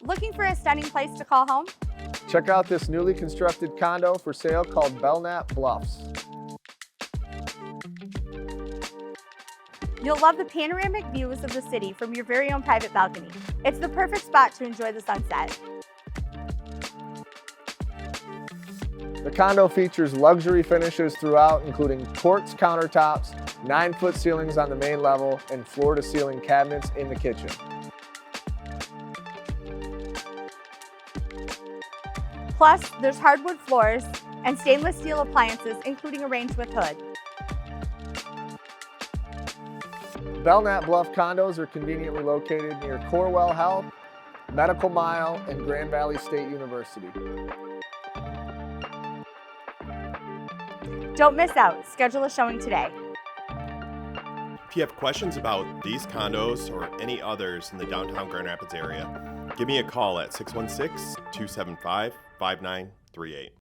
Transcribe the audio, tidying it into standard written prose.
Looking for a stunning place to call home? Check out this newly constructed condo for sale called Belknap Bluffs. You'll love the panoramic views of the city from your very own private balcony. It's the perfect spot to enjoy the sunset. The condo features luxury finishes throughout, including quartz countertops, 9-foot ceilings on the main level, and floor-to-ceiling cabinets in the kitchen. Plus, there's hardwood floors and stainless steel appliances, including a range with hood. Belknap Bluff condos are conveniently located near Corewell Health, Medical Mile, and Grand Valley State University. Don't miss out. Schedule a showing today. If you have questions about these condos or any others in the downtown Grand Rapids area, give me a call at 616-275-5938.